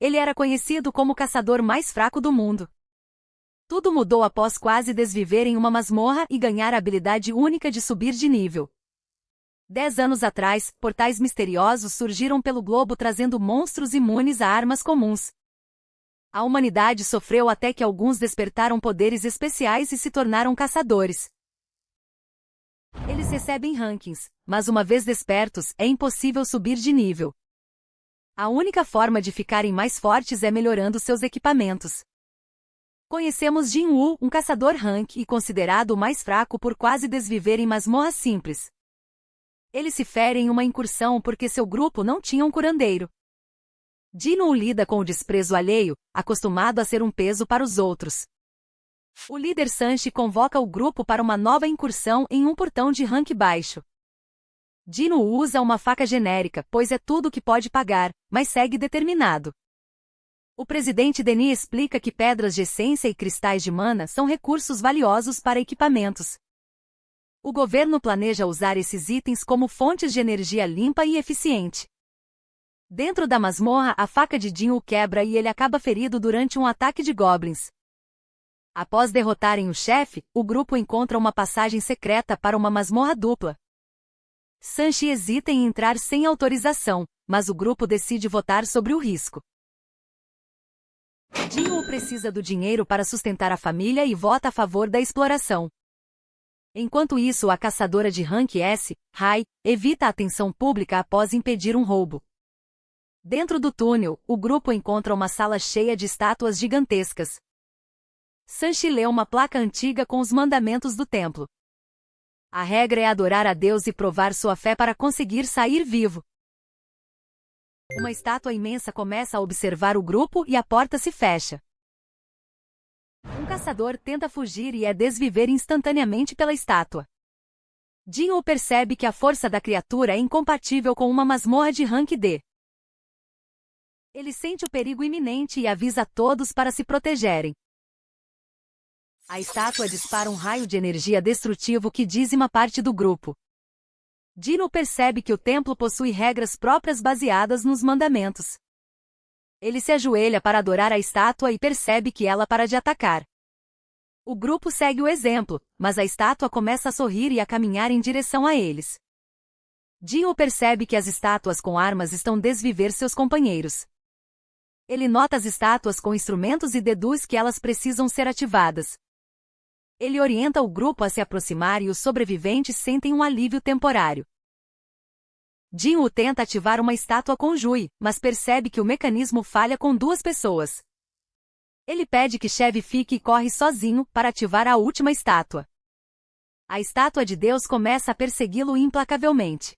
ele era conhecido como o caçador mais fraco do mundo. Tudo mudou após quase desviver em uma masmorra e ganhar a habilidade única de subir de nível. 10 anos atrás, portais misteriosos surgiram pelo globo trazendo monstros imunes a armas comuns. A humanidade sofreu até que alguns despertaram poderes especiais e se tornaram caçadores. Eles recebem rankings, mas uma vez despertos, é impossível subir de nível. A única forma de ficarem mais fortes é melhorando seus equipamentos. Conhecemos Jin-Woo, um caçador rank e considerado o mais fraco por quase desviver em masmorras simples. Ele se fere em uma incursão porque seu grupo não tinha um curandeiro. Jin-Woo lida com o desprezo alheio, acostumado a ser um peso para os outros. O líder Sanshi convoca o grupo para uma nova incursão em um portão de rank baixo. Jin-Woo usa uma faca genérica, pois é tudo o que pode pagar, mas segue determinado. O presidente Denis explica que pedras de essência e cristais de mana são recursos valiosos para equipamentos. O governo planeja usar esses itens como fontes de energia limpa e eficiente. Dentro da masmorra, a faca de Jin-Woo quebra e ele acaba ferido durante um ataque de goblins. Após derrotarem o chefe, o grupo encontra uma passagem secreta para uma masmorra dupla. Sanshi hesita em entrar sem autorização, mas o grupo decide votar sobre o risco. Jin-Woo precisa do dinheiro para sustentar a família e vota a favor da exploração. Enquanto isso, a caçadora de rank S, Hai, evita a atenção pública após impedir um roubo. Dentro do túnel, o grupo encontra uma sala cheia de estátuas gigantescas. Sanshi lê uma placa antiga com os mandamentos do templo. A regra é adorar a Deus e provar sua fé para conseguir sair vivo. Uma estátua imensa começa a observar o grupo e a porta se fecha. Um caçador tenta fugir e é desviver instantaneamente pela estátua. Jin-Woo percebe que a força da criatura é incompatível com uma masmorra de rank D. Ele sente o perigo iminente e avisa a todos para se protegerem. A estátua dispara um raio de energia destrutivo que dizima parte do grupo. Jin-Woo percebe que o templo possui regras próprias baseadas nos mandamentos. Ele se ajoelha para adorar a estátua e percebe que ela para de atacar. O grupo segue o exemplo, mas a estátua começa a sorrir e a caminhar em direção a eles. Jin-Woo percebe que as estátuas com armas estão desviver seus companheiros. Ele nota as estátuas com instrumentos e deduz que elas precisam ser ativadas. Ele orienta o grupo a se aproximar e os sobreviventes sentem um alívio temporário. Jin-Woo tenta ativar uma estátua com Jui, mas percebe que o mecanismo falha com 2 pessoas. Ele pede que Chevy fique e corre sozinho para ativar a última estátua. A estátua de Deus começa a persegui-lo implacavelmente.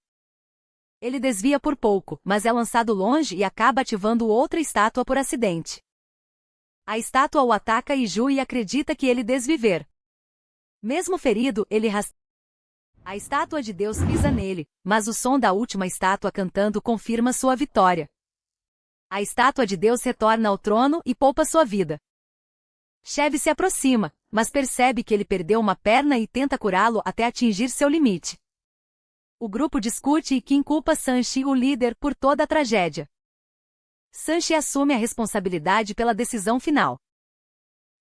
Ele desvia por pouco, mas é lançado longe e acaba ativando outra estátua por acidente. A estátua o ataca e Jui acredita que ele desviver. Mesmo ferido, ele A estátua de Deus pisa nele, mas o som da última estátua cantando confirma sua vitória. A estátua de Deus retorna ao trono e poupa sua vida. Chevy se aproxima, mas percebe que ele perdeu uma perna e tenta curá-lo até atingir seu limite. O grupo discute e Kim culpa Sanshi, o líder, por toda a tragédia. Sanshi assume a responsabilidade pela decisão final.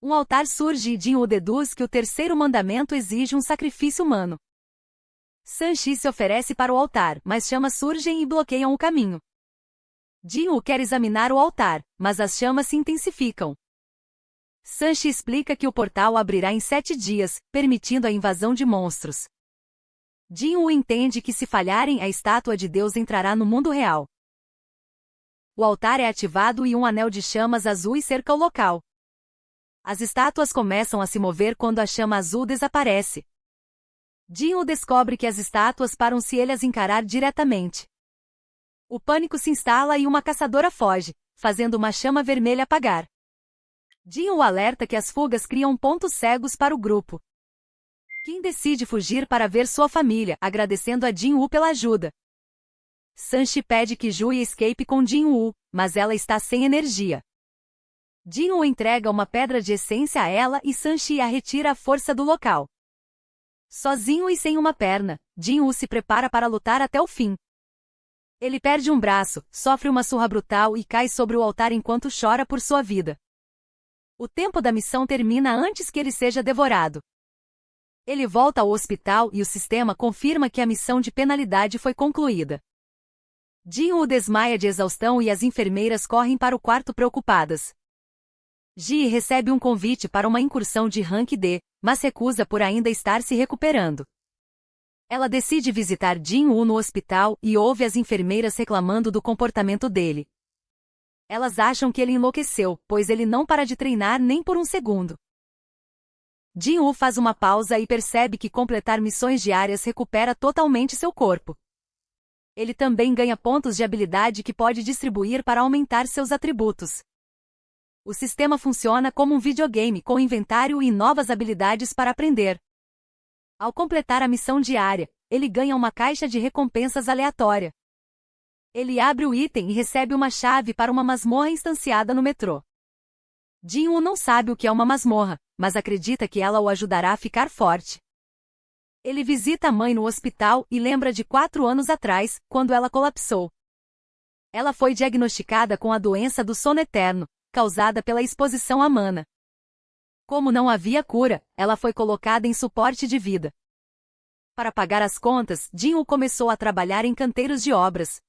Um altar surge e Jin-Woo deduz que o terceiro mandamento exige um sacrifício humano. Sanshi se oferece para o altar, mas chamas surgem e bloqueiam o caminho. Jin-Woo quer examinar o altar, mas as chamas se intensificam. Sanshi explica que o portal abrirá em 7 dias, permitindo a invasão de monstros. Jin-Woo entende que se falharem, a estátua de Deus entrará no mundo real. O altar é ativado e um anel de chamas azuis cerca o local. As estátuas começam a se mover quando a chama azul desaparece. Jin-Woo descobre que as estátuas param se ele as encarar diretamente. O pânico se instala e uma caçadora foge, fazendo uma chama vermelha apagar. Jin-Woo alerta que as fugas criam pontos cegos para o grupo. Kim decide fugir para ver sua família, agradecendo a Jin-Woo pela ajuda. Sanshi pede que Jui escape com Jin-Woo, mas ela está sem energia. Jin-Woo entrega uma pedra de essência a ela e Sanshi a retira à força do local. Sozinho e sem uma perna, Jin-Woo se prepara para lutar até o fim. Ele perde um braço, sofre uma surra brutal e cai sobre o altar enquanto chora por sua vida. O tempo da missão termina antes que ele seja devorado. Ele volta ao hospital e o sistema confirma que a missão de penalidade foi concluída. Jin-woo desmaia de exaustão e as enfermeiras correm para o quarto preocupadas. Ji recebe um convite para uma incursão de Rank D, mas recusa por ainda estar se recuperando. Ela decide visitar Jin-woo no hospital e ouve as enfermeiras reclamando do comportamento dele. Elas acham que ele enlouqueceu, pois ele não para de treinar nem por um segundo. Jin-woo faz uma pausa e percebe que completar missões diárias recupera totalmente seu corpo. Ele também ganha pontos de habilidade que pode distribuir para aumentar seus atributos. O sistema funciona como um videogame com inventário e novas habilidades para aprender. Ao completar a missão diária, ele ganha uma caixa de recompensas aleatória. Ele abre o item e recebe uma chave para uma masmorra instanciada no metrô. Jin-woo não sabe o que é uma masmorra, mas acredita que ela o ajudará a ficar forte. Ele visita a mãe no hospital e lembra de 4 anos atrás, quando ela colapsou. Ela foi diagnosticada com a doença do sono eterno, causada pela exposição à mana. Como não havia cura, ela foi colocada em suporte de vida. Para pagar as contas, Jin-woo começou a trabalhar em canteiros de obras.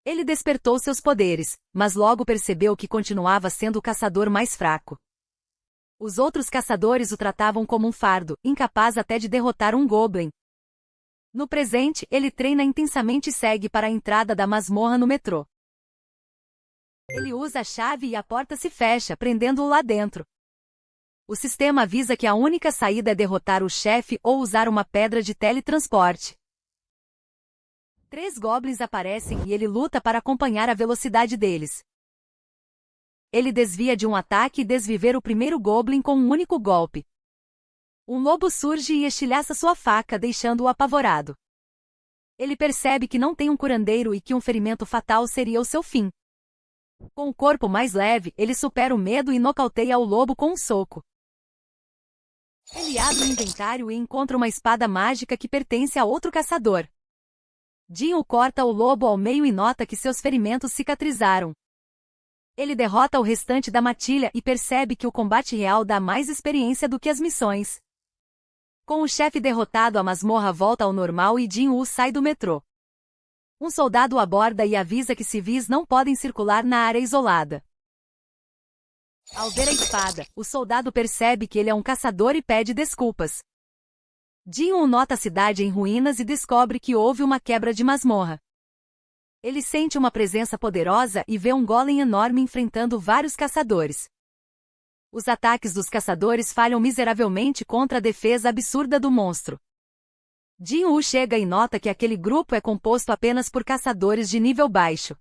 Ele despertou seus poderes, mas logo percebeu que continuava sendo o caçador mais fraco. Os outros caçadores o tratavam como um fardo, incapaz até de derrotar um goblin. No presente, ele treina intensamente e segue para a entrada da masmorra no metrô. Ele usa a chave e a porta se fecha, prendendo-o lá dentro. O sistema avisa que a única saída é derrotar o chefe ou usar uma pedra de teletransporte. 3 goblins aparecem e ele luta para acompanhar a velocidade deles. Ele desvia de um ataque e desviver o primeiro goblin com um único golpe. Um lobo surge e estilhaça sua faca, deixando-o apavorado. Ele percebe que não tem um curandeiro e que um ferimento fatal seria o seu fim. Com o corpo mais leve, ele supera o medo e nocauteia o lobo com um soco. Ele abre o inventário e encontra uma espada mágica que pertence a outro caçador. Jin-woo corta o lobo ao meio e nota que seus ferimentos cicatrizaram. Ele derrota o restante da matilha e percebe que o combate real dá mais experiência do que as missões. Com o chefe derrotado, a masmorra volta ao normal e Jin-woo sai do metrô. Um soldado o aborda e avisa que civis não podem circular na área isolada. Ao ver a espada, o soldado percebe que ele é um caçador e pede desculpas. Jin-woo nota a cidade em ruínas e descobre que houve uma quebra de masmorra. Ele sente uma presença poderosa e vê um golem enorme enfrentando vários caçadores. Os ataques dos caçadores falham miseravelmente contra a defesa absurda do monstro. Jin-woo chega e nota que aquele grupo é composto apenas por caçadores de nível baixo.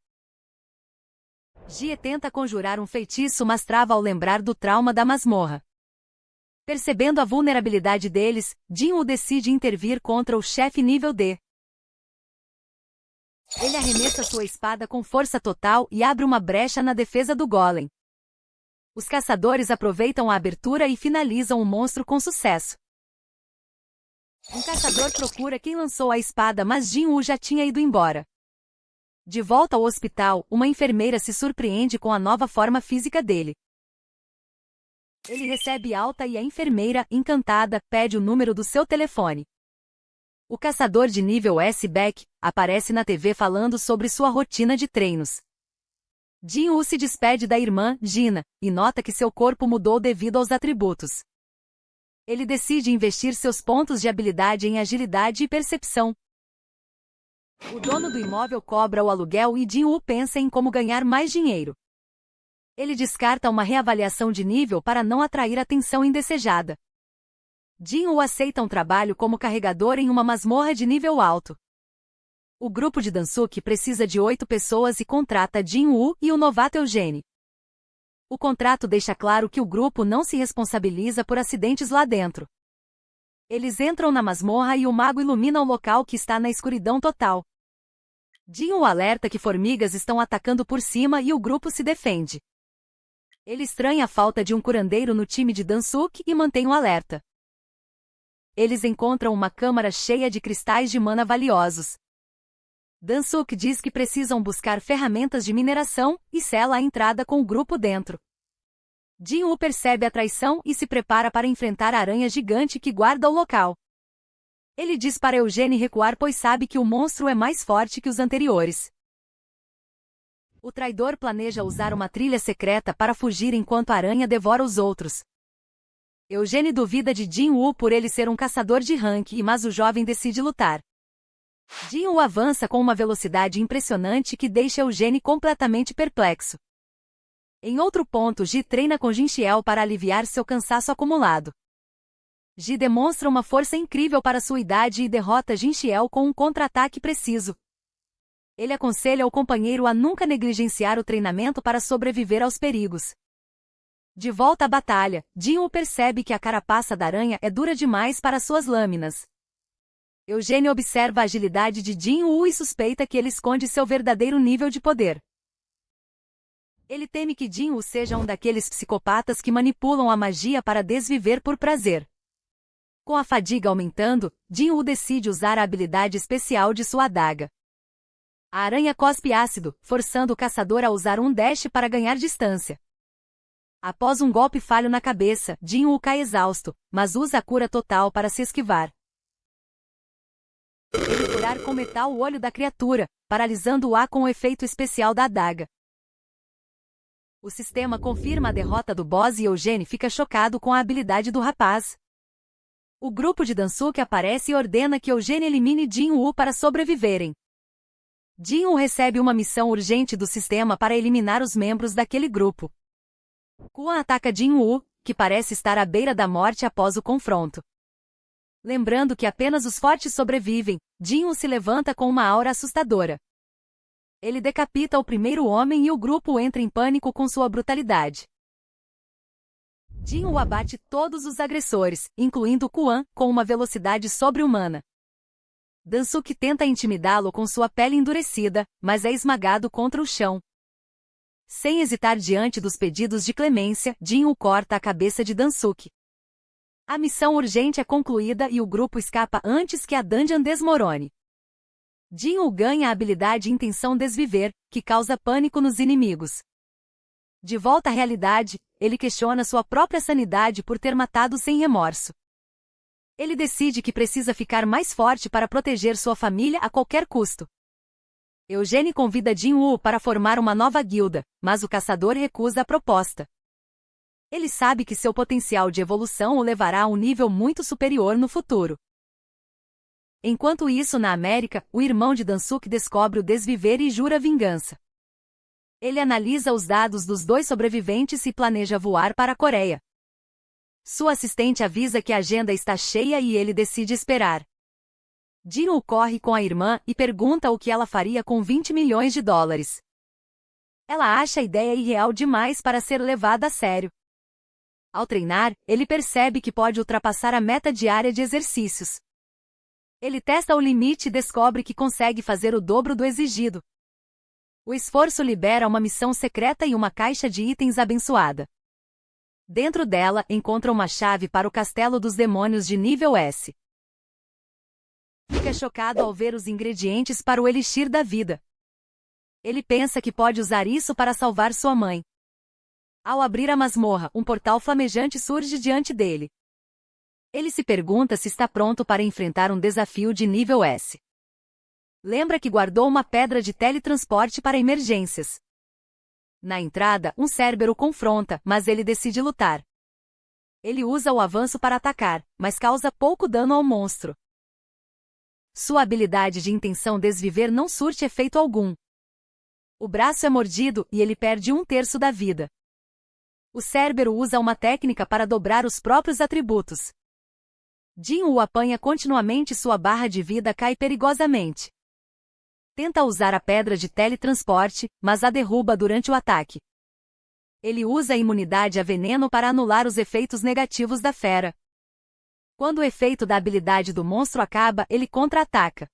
Jie tenta conjurar um feitiço, mas trava ao lembrar do trauma da masmorra. Percebendo a vulnerabilidade deles, Jin-woo decide intervir contra o chefe nível D. Ele arremessa sua espada com força total e abre uma brecha na defesa do golem. Os caçadores aproveitam a abertura e finalizam o monstro com sucesso. Um caçador procura quem lançou a espada, mas Jin-woo já tinha ido embora. De volta ao hospital, uma enfermeira se surpreende com a nova forma física dele. Ele recebe alta e a enfermeira, encantada, pede o número do seu telefone. O caçador de nível S. Beck aparece na TV falando sobre sua rotina de treinos. Jin-woo se despede da irmã, Gina, e nota que seu corpo mudou devido aos atributos. Ele decide investir seus pontos de habilidade em agilidade e percepção. O dono do imóvel cobra o aluguel e Jin-woo pensa em como ganhar mais dinheiro. Ele descarta uma reavaliação de nível para não atrair atenção indesejada. Jin-woo aceita um trabalho como carregador em uma masmorra de nível alto. O grupo de Dansuki precisa de 8 pessoas e contrata Jin-woo e o novato Eugene. O contrato deixa claro que o grupo não se responsabiliza por acidentes lá dentro. Eles entram na masmorra e o mago ilumina o local que está na escuridão total. Jin-woo alerta que formigas estão atacando por cima e o grupo se defende. Ele estranha a falta de um curandeiro no time de Dansuki e mantém o alerta. Eles encontram uma câmara cheia de cristais de mana valiosos. Dansuke diz que precisam buscar ferramentas de mineração e sela a entrada com o grupo dentro. Jin-woo percebe a traição e se prepara para enfrentar a aranha gigante que guarda o local. Ele diz para Eugene recuar pois sabe que o monstro é mais forte que os anteriores. O traidor planeja usar uma trilha secreta para fugir enquanto a aranha devora os outros. Eugene duvida de Jin-woo por ele ser um caçador de rank, mas o jovem decide lutar. Jin-woo avança com uma velocidade impressionante que deixa Eugene completamente perplexo. Em outro ponto, Ji treina com Jinxiel para aliviar seu cansaço acumulado. Ji demonstra uma força incrível para sua idade e derrota Jinxiel com um contra-ataque preciso. Ele aconselha o companheiro a nunca negligenciar o treinamento para sobreviver aos perigos. De volta à batalha, Jin-woo percebe que a carapaça da aranha é dura demais para suas lâminas. Eugene observa a agilidade de Jin-woo e suspeita que ele esconde seu verdadeiro nível de poder. Ele teme que Jin-woo seja um daqueles psicopatas que manipulam a magia para desviver por prazer. Com a fadiga aumentando, Jin-woo decide usar a habilidade especial de sua adaga. A aranha cospe ácido, forçando o caçador a usar um dash para ganhar distância. Após um golpe falho na cabeça, Jin-woo cai exausto, mas usa a cura total para se esquivar. Ele furar com metal o olho da criatura, paralisando-a com o efeito especial da adaga. O sistema confirma a derrota do boss e Eugene fica chocado com a habilidade do rapaz. O grupo de Dansuke aparece e ordena que Eugene elimine Jin-woo para sobreviverem. Jin-woo recebe uma missão urgente do sistema para eliminar os membros daquele grupo. Kuan ataca Jin-woo, que parece estar à beira da morte após o confronto. Lembrando que apenas os fortes sobrevivem, Jin-woo se levanta com uma aura assustadora. Ele decapita o primeiro homem e o grupo entra em pânico com sua brutalidade. Jin-woo abate todos os agressores, incluindo Kuan, com uma velocidade sobre-humana. Dansuke tenta intimidá-lo com sua pele endurecida, mas é esmagado contra o chão. Sem hesitar diante dos pedidos de clemência, Jin-woo corta a cabeça de Dansuke. A missão urgente é concluída e o grupo escapa antes que a dungeon desmorone. Jin-woo ganha a habilidade Intenção Desviver, que causa pânico nos inimigos. De volta à realidade, ele questiona sua própria sanidade por ter matado sem remorso. Ele decide que precisa ficar mais forte para proteger sua família a qualquer custo. Eugene convida Jin-woo para formar uma nova guilda, mas o caçador recusa a proposta. Ele sabe que seu potencial de evolução o levará a um nível muito superior no futuro. Enquanto isso, na América, o irmão de Dansuke descobre o desviver e jura vingança. Ele analisa os dados dos dois sobreviventes e planeja voar para a Coreia. Sua assistente avisa que a agenda está cheia e ele decide esperar. Jin-woo corre com a irmã e pergunta o que ela faria com 20 milhões de dólares. Ela acha a ideia irreal demais para ser levada a sério. Ao treinar, ele percebe que pode ultrapassar a meta diária de exercícios. Ele testa o limite e descobre que consegue fazer o dobro do exigido. O esforço libera uma missão secreta e uma caixa de itens abençoada. Dentro dela, encontra uma chave para o Castelo dos Demônios de nível S. Fica chocado ao ver os ingredientes para o Elixir da Vida. Ele pensa que pode usar isso para salvar sua mãe. Ao abrir a masmorra, um portal flamejante surge diante dele. Ele se pergunta se está pronto para enfrentar um desafio de nível S. Lembra que guardou uma pedra de teletransporte para emergências. Na entrada, um Cérbero o confronta, mas ele decide lutar. Ele usa o avanço para atacar, mas causa pouco dano ao monstro. Sua habilidade de Intenção Desviver não surte efeito algum. O braço é mordido e ele perde 1/3 da vida. O Cérbero usa uma técnica para dobrar os próprios atributos. Jin-woo apanha continuamente e sua barra de vida cai perigosamente. Tenta usar a pedra de teletransporte, mas a derruba durante o ataque. Ele usa a imunidade a veneno para anular os efeitos negativos da fera. Quando o efeito da habilidade do monstro acaba, ele contra-ataca.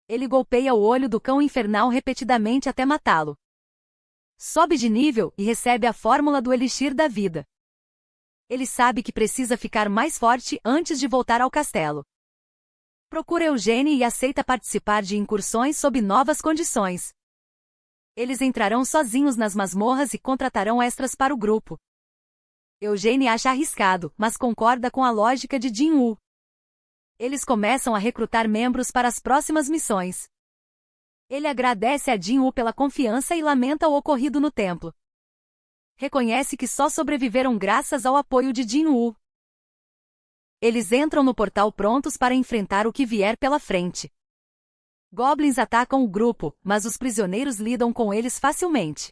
Ele golpeia o olho do cão infernal repetidamente até matá-lo. Sobe de nível e recebe a fórmula do Elixir da Vida. Ele sabe que precisa ficar mais forte antes de voltar ao castelo. Procura Eugene e aceita participar de incursões sob novas condições. Eles entrarão sozinhos nas masmorras e contratarão extras para o grupo. Eugene acha arriscado, mas concorda com a lógica de Jin-woo. Eles começam a recrutar membros para as próximas missões. Ele agradece a Jin-woo pela confiança e lamenta o ocorrido no templo. Reconhece que só sobreviveram graças ao apoio de Jin-woo. Eles entram no portal prontos para enfrentar o que vier pela frente. Goblins atacam o grupo, mas os prisioneiros lidam com eles facilmente.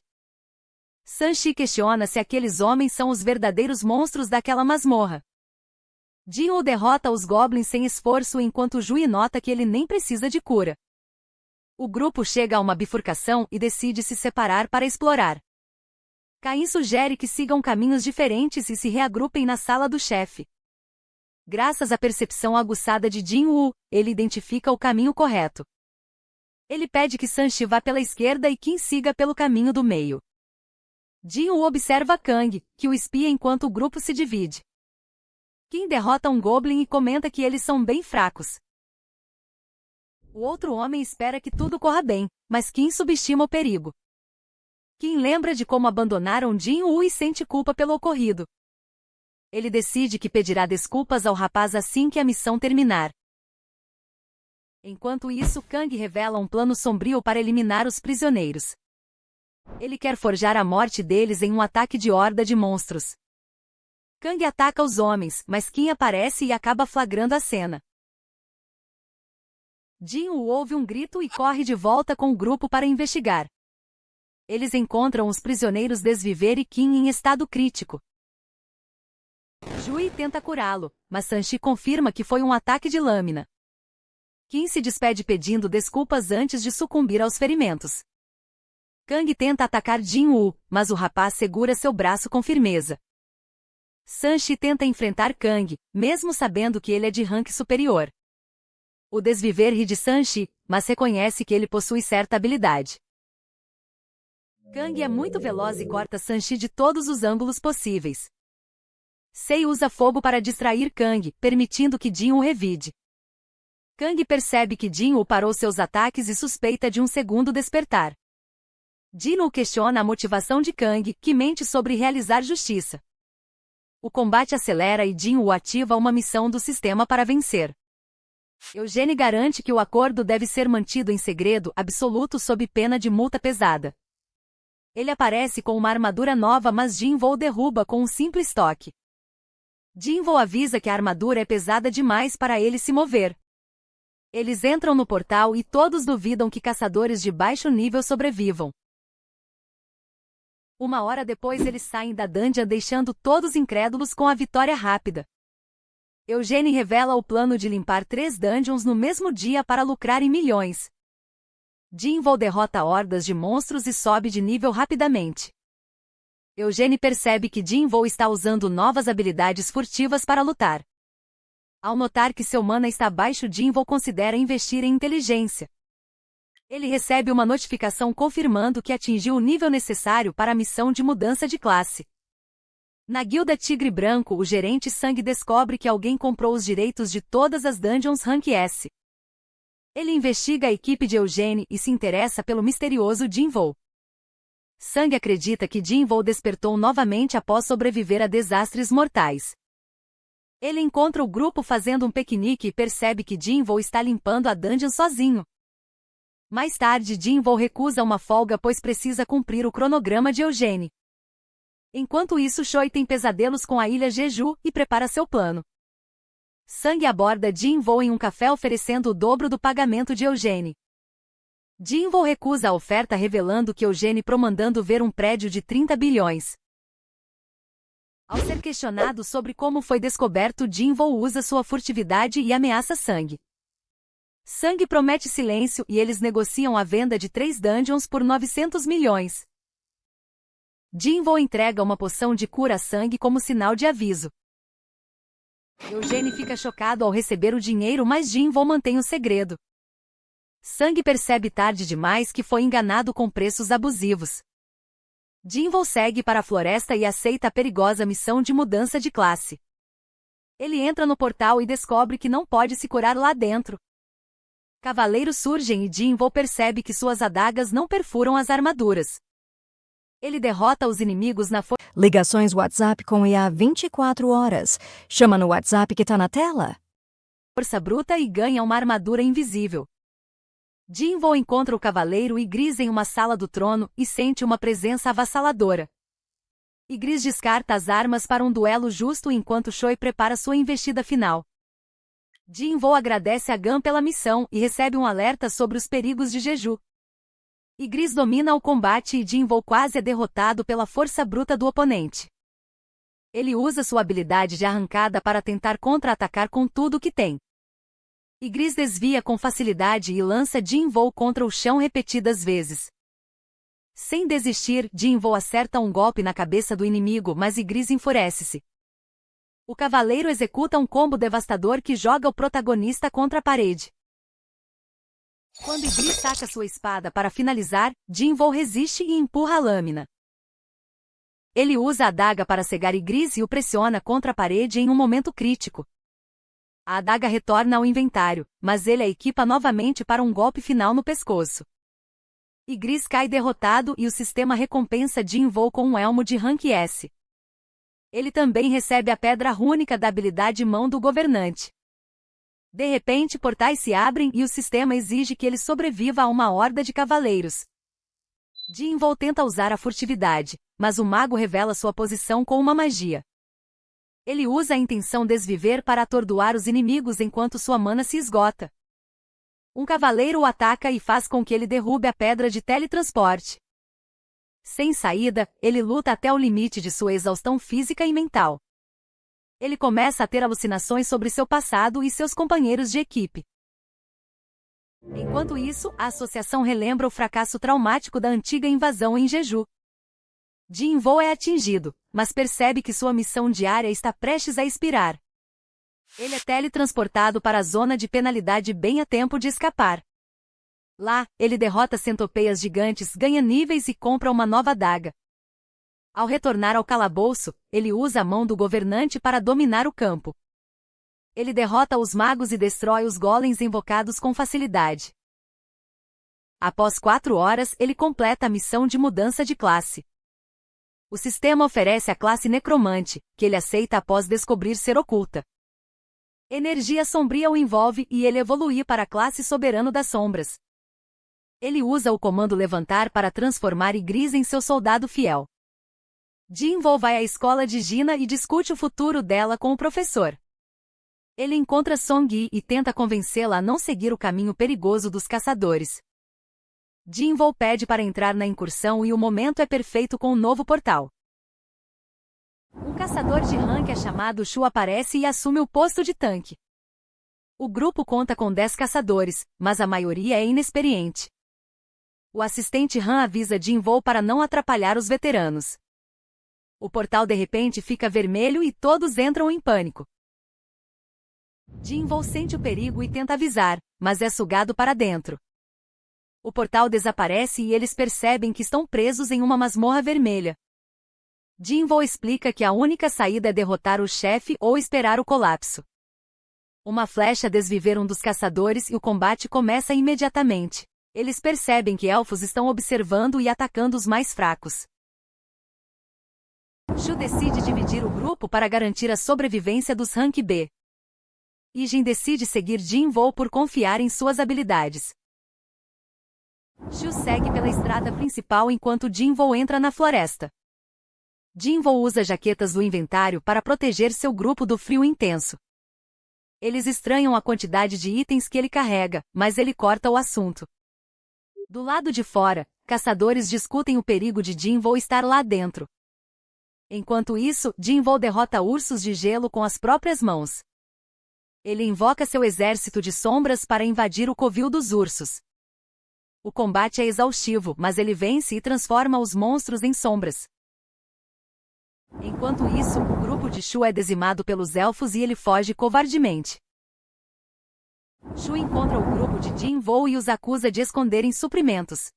Sanshi questiona se aqueles homens são os verdadeiros monstros daquela masmorra. Jin-woo derrota os goblins sem esforço enquanto Jui nota que ele nem precisa de cura. O grupo chega a uma bifurcação e decide se separar para explorar. Caim sugere que sigam caminhos diferentes e se reagrupem na sala do chefe. Graças à percepção aguçada de Jin-woo, ele identifica o caminho correto. Ele pede que Sanshi vá pela esquerda e Kim siga pelo caminho do meio. Jin-woo observa Kang, que o espia enquanto o grupo se divide. Kim derrota um goblin e comenta que eles são bem fracos. O outro homem espera que tudo corra bem, mas Kim subestima o perigo. Kim lembra de como abandonaram Jin-woo e sente culpa pelo ocorrido. Ele decide que pedirá desculpas ao rapaz assim que a missão terminar. Enquanto isso, Kang revela um plano sombrio para eliminar os prisioneiros. Ele quer forjar a morte deles em um ataque de horda de monstros. Kang ataca os homens, mas Kim aparece e acaba flagrando a cena. Jin-woo ouve um grito e corre de volta com o grupo para investigar. Eles encontram os prisioneiros desviver e Kim em estado crítico. Jui tenta curá-lo, mas Sanshi confirma que foi um ataque de lâmina. Kim se despede pedindo desculpas antes de sucumbir aos ferimentos. Kang tenta atacar Jin-woo, mas o rapaz segura seu braço com firmeza. Sanshi tenta enfrentar Kang, mesmo sabendo que ele é de rank superior. O desviver ri de Sanshi, mas reconhece que ele possui certa habilidade. Kang é muito veloz e corta Sanshi de todos os ângulos possíveis. Sei usa fogo para distrair Kang, permitindo que Jin o revide. Kang percebe que Jin parou seus ataques e suspeita de um segundo despertar. Jin questiona a motivação de Kang, que mente sobre realizar justiça. O combate acelera e Jin ativa uma missão do sistema para vencer. Eugene garante que o acordo deve ser mantido em segredo absoluto sob pena de multa pesada. Ele aparece com uma armadura nova, mas Jin-woo derruba com um simples toque. Jin-woo avisa que a armadura é pesada demais para ele se mover. Eles entram no portal e todos duvidam que caçadores de baixo nível sobrevivam. Uma hora depois eles saem da dungeon deixando todos incrédulos com a vitória rápida. Eugene revela o plano de limpar 3 dungeons no mesmo dia para lucrar em milhões. Jin-woo derrota hordas de monstros e sobe de nível rapidamente. Eugene percebe que Jin-woo está usando novas habilidades furtivas para lutar. Ao notar que seu mana está baixo, Jin-woo considera investir em inteligência. Ele recebe uma notificação confirmando que atingiu o nível necessário para a missão de mudança de classe. Na guilda Tigre Branco, o gerente Sang descobre que alguém comprou os direitos de todas as dungeons Rank S. Ele investiga a equipe de Eugene e se interessa pelo misterioso Jin-woo. Sang acredita que Jin-woo despertou novamente após sobreviver a desastres mortais. Ele encontra o grupo fazendo um piquenique e percebe que Jin-woo está limpando a dungeon sozinho. Mais tarde, Jin-woo recusa uma folga pois precisa cumprir o cronograma de Eugene. Enquanto isso, Choi tem pesadelos com a ilha Jeju e prepara seu plano. Sang aborda Jin-woo em um café oferecendo o dobro do pagamento de Eugene. Jin-woo recusa a oferta revelando que Eugene promandando ver um prédio de 30 bilhões. Ao ser questionado sobre como foi descoberto, Jin-woo usa sua furtividade e ameaça Sang. Sang promete silêncio e eles negociam a venda de 3 dungeons por 900 milhões. Jin-woo entrega uma poção de cura a Sang como sinal de aviso. Eugene fica chocado ao receber o dinheiro, mas Jin-woo mantém o segredo. Sang percebe tarde demais que foi enganado com preços abusivos. Jin-woo segue para a floresta e aceita a perigosa missão de mudança de classe. Ele entra no portal e descobre que não pode se curar lá dentro. Cavaleiros surgem e Jinvoo percebe que suas adagas não perfuram as armaduras. Ele derrota os inimigos na Ligações WhatsApp com IA 24 horas. Chama no WhatsApp que tá na tela. força bruta e ganha uma armadura invisível. Jinvoo encontra o Cavaleiro Ygritte em uma sala do trono e sente uma presença avassaladora. Ygritte descarta as armas para um duelo justo enquanto Choi prepara sua investida final. Jinvoo agradece a Gun pela missão e recebe um alerta sobre os perigos de Jeju. Ygritte domina o combate e Jinvoo quase é derrotado pela força bruta do oponente. Ele usa sua habilidade de arrancada para tentar contra-atacar com tudo o que tem. Ygritte desvia com facilidade e lança Jinvoo contra o chão repetidas vezes. Sem desistir, Jinvoo acerta um golpe na cabeça do inimigo, mas Ygritte enfurece-se. O cavaleiro executa um combo devastador que joga o protagonista contra a parede. Quando Ygritte saca sua espada para finalizar, Jinvoo resiste e empurra a lâmina. Ele usa a adaga para cegar Ygritte e o pressiona contra a parede em um momento crítico. A adaga retorna ao inventário, mas ele a equipa novamente para um golpe final no pescoço. Ygritte cai derrotado e o sistema recompensa Jinvoo com um elmo de rank S. Ele também recebe a pedra rúnica da habilidade Mão do Governante. De repente, portais se abrem e o sistema exige que ele sobreviva a uma horda de cavaleiros. Jinvoo tenta usar a furtividade, mas o mago revela sua posição com uma magia. Ele usa a intenção desviver para atordoar os inimigos enquanto sua mana se esgota. Um cavaleiro o ataca e faz com que ele derrube a pedra de teletransporte. Sem saída, ele luta até o limite de sua exaustão física e mental. Ele começa a ter alucinações sobre seu passado e seus companheiros de equipe. Enquanto isso, a associação relembra o fracasso traumático da antiga invasão em Jeju. Jinvoo é atingido, mas percebe que sua missão diária está prestes a expirar. Ele é teletransportado para a zona de penalidade bem a tempo de escapar. Lá, ele derrota centopeias gigantes, ganha níveis e compra uma nova adaga. Ao retornar ao calabouço, ele usa a Mão do Governante para dominar o campo. Ele derrota os magos e destrói os golems invocados com facilidade. Após 4 horas, ele completa a missão de mudança de classe. O sistema oferece a classe Necromante, que ele aceita após descobrir ser oculta. Energia sombria o envolve e ele evolui para a classe Soberano das Sombras. Ele usa o comando Levantar para transformar Ygritte em seu soldado fiel. Jinvoo vai à escola de Gina e discute o futuro dela com o professor. Ele encontra Song-yi e tenta convencê-la a não seguir o caminho perigoso dos caçadores. Jinvoo pede para entrar na incursão e o momento é perfeito com o novo portal. Um caçador de rank chamado Shu aparece e assume o posto de tanque. O grupo conta com 10 caçadores, mas a maioria é inexperiente. O assistente Han avisa Jinvoo para não atrapalhar os veteranos. O portal de repente fica vermelho e todos entram em pânico. Jinvoo sente o perigo e tenta avisar, mas é sugado para dentro. O portal desaparece e eles percebem que estão presos em uma masmorra vermelha. Jinvoo explica que a única saída é derrotar o chefe ou esperar o colapso. Uma flecha desviver um dos caçadores e o combate começa imediatamente. Eles percebem que elfos estão observando e atacando os mais fracos. Shu decide dividir o grupo para garantir a sobrevivência dos rank B. Ijin decide seguir Jinvoo por confiar em suas habilidades. Shu segue pela estrada principal enquanto Jinvoo entra na floresta. Jinvoo usa jaquetas do inventário para proteger seu grupo do frio intenso. Eles estranham a quantidade de itens que ele carrega, mas ele corta o assunto. Do lado de fora, caçadores discutem o perigo de Jinvoo estar lá dentro. Enquanto isso, Jinvoo derrota ursos de gelo com as próprias mãos. Ele invoca seu exército de sombras para invadir o covil dos ursos. O combate é exaustivo, mas ele vence e transforma os monstros em sombras. Enquanto isso, o grupo de Shu é dizimado pelos elfos e ele foge covardemente. Shu encontra o grupo de Jinvoo e os acusa de esconderem suprimentos.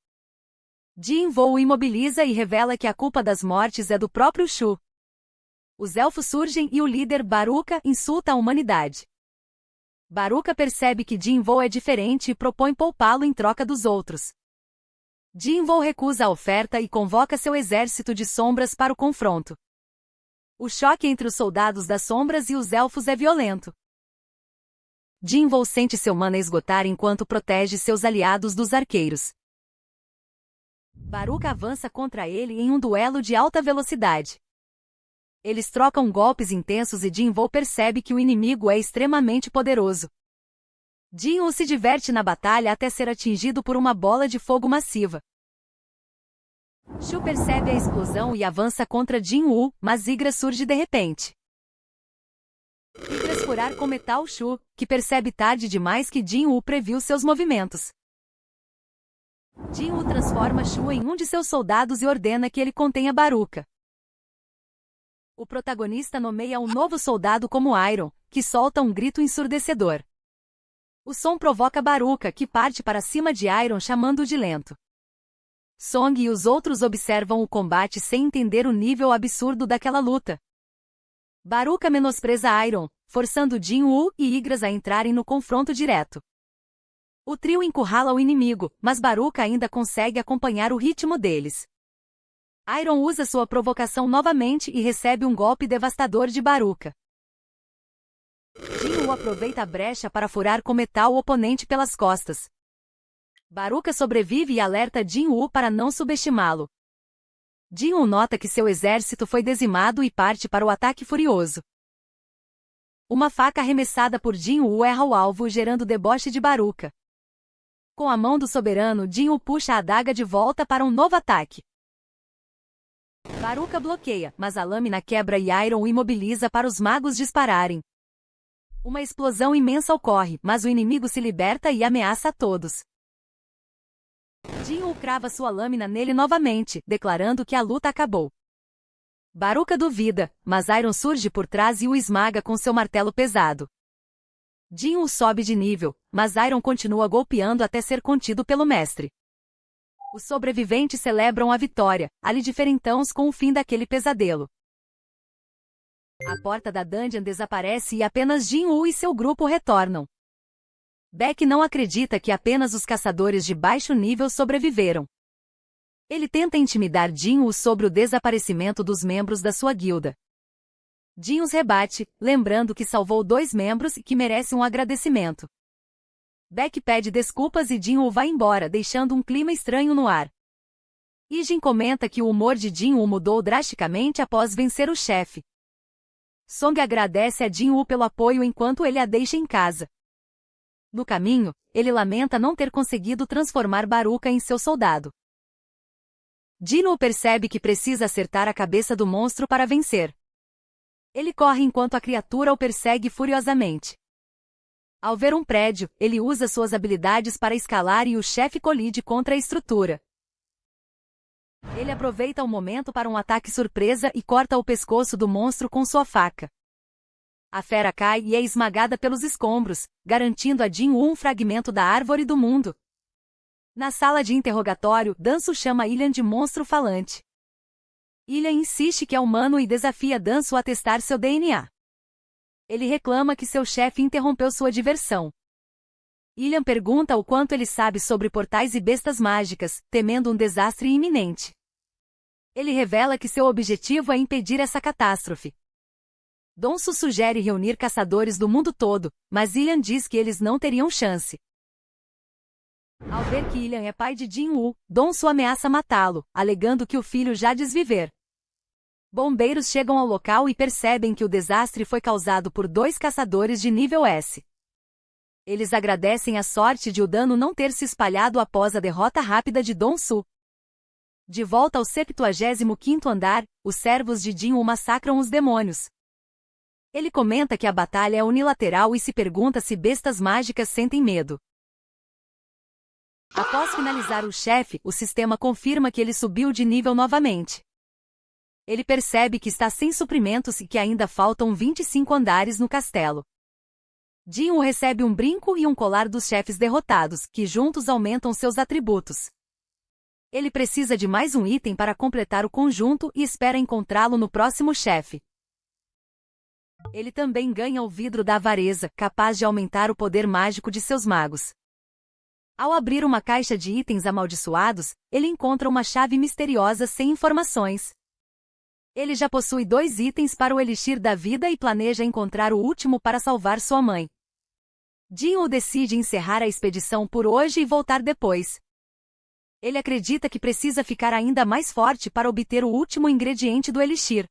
Jinvoo o imobiliza e revela que a culpa das mortes é do próprio Shu. Os elfos surgem e o líder Baruka insulta a humanidade. Baruka percebe que Jinwoo é diferente e propõe poupá-lo em troca dos outros. Jinwoo recusa a oferta e convoca seu exército de sombras para o confronto. O choque entre os soldados das sombras e os elfos é violento. Jinwoo sente seu mana esgotar enquanto protege seus aliados dos arqueiros. Baruka avança contra ele em um duelo de alta velocidade. Eles trocam golpes intensos e Jinwoo percebe que o inimigo é extremamente poderoso. Jinwoo se diverte na batalha até ser atingido por uma bola de fogo massiva. Shu percebe a explosão e avança contra Jinwoo, mas Igra surge de repente. Igra furar com metal Shu, que percebe tarde demais que Jinwoo previu seus movimentos. Jinwoo transforma Shu em um de seus soldados e ordena que ele contenha Baruka. O protagonista nomeia um novo soldado como Iron, que solta um grito ensurdecedor. O som provoca Baruka, que parte para cima de Iron chamando-o de lento. Song e os outros observam o combate sem entender o nível absurdo daquela luta. Baruka menospreza Iron, forçando Jinwoo e Yggdrasil a entrarem no confronto direto. O trio encurrala o inimigo, mas Baruka ainda consegue acompanhar o ritmo deles. Iron usa sua provocação novamente e recebe um golpe devastador de Baruka. Jinwoo aproveita a brecha para furar com metal o oponente pelas costas. Baruka sobrevive e alerta Jinwoo para não subestimá-lo. Jinwoo nota que seu exército foi dizimado e parte para o ataque furioso. Uma faca arremessada por Jinwoo erra o alvo, gerando deboche de Baruka. Com a mão do soberano, Jinwoo puxa a adaga de volta para um novo ataque. Baruka bloqueia, mas a lâmina quebra e Iron o imobiliza para os magos dispararem. Uma explosão imensa ocorre, mas o inimigo se liberta e ameaça a todos. Jinwoo crava sua lâmina nele novamente, declarando que a luta acabou. Baruka duvida, mas Iron surge por trás e o esmaga com seu martelo pesado. Jinwoo sobe de nível, mas Iron continua golpeando até ser contido pelo mestre. Os sobreviventes celebram a vitória, ali diferentãos com o fim daquele pesadelo. A porta da dungeon desaparece e apenas Jinwoo e seu grupo retornam. Beck não acredita que apenas os caçadores de baixo nível sobreviveram. Ele tenta intimidar Jinwoo sobre o desaparecimento dos membros da sua guilda. Jinwoo rebate, lembrando que salvou 2 membros e que merece um agradecimento. Beck pede desculpas e Jinwoo vai embora, deixando um clima estranho no ar. Ijin comenta que o humor de Jinwoo mudou drasticamente após vencer o chefe. Song agradece a Jinwoo pelo apoio enquanto ele a deixa em casa. No caminho, ele lamenta não ter conseguido transformar Baruka em seu soldado. Jinwoo percebe que precisa acertar a cabeça do monstro para vencer. Ele corre enquanto a criatura o persegue furiosamente. Ao ver um prédio, ele usa suas habilidades para escalar e o chefe colide contra a estrutura. Ele aproveita o momento para um ataque surpresa e corta o pescoço do monstro com sua faca. A fera cai e é esmagada pelos escombros, garantindo a Jinwoo um fragmento da árvore do mundo. Na sala de interrogatório, Dansu chama Ilian de monstro falante. Ilian insiste que é humano e desafia Dansu a testar seu DNA. Ele reclama que seu chefe interrompeu sua diversão. Ilian pergunta o quanto ele sabe sobre portais e bestas mágicas, temendo um desastre iminente. Ele revela que seu objetivo é impedir essa catástrofe. Dansu sugere reunir caçadores do mundo todo, mas Ilian diz que eles não teriam chance. Ao ver que Ilian é pai de Jinwoo, Dansu ameaça matá-lo, alegando que o filho já desviver. Bombeiros chegam ao local e percebem que o desastre foi causado por 2 caçadores de nível S. Eles agradecem a sorte de o dano não ter se espalhado após a derrota rápida de Dansu. De volta ao 75º andar, os servos de Jinwoo massacram os demônios. Ele comenta que a batalha é unilateral e se pergunta se bestas mágicas sentem medo. Após finalizar o chefe, o sistema confirma que ele subiu de nível novamente. Ele percebe que está sem suprimentos e que ainda faltam 25 andares no castelo. Jinwoo recebe um brinco e um colar dos chefes derrotados, que juntos aumentam seus atributos. Ele precisa de mais um item para completar o conjunto e espera encontrá-lo no próximo chefe. Ele também ganha o vidro da avareza, capaz de aumentar o poder mágico de seus magos. Ao abrir uma caixa de itens amaldiçoados, ele encontra uma chave misteriosa sem informações. Ele já possui 2 itens para o Elixir da Vida e planeja encontrar o último para salvar sua mãe. Jinwoo decide encerrar a expedição por hoje e voltar depois. Ele acredita que precisa ficar ainda mais forte para obter o último ingrediente do Elixir.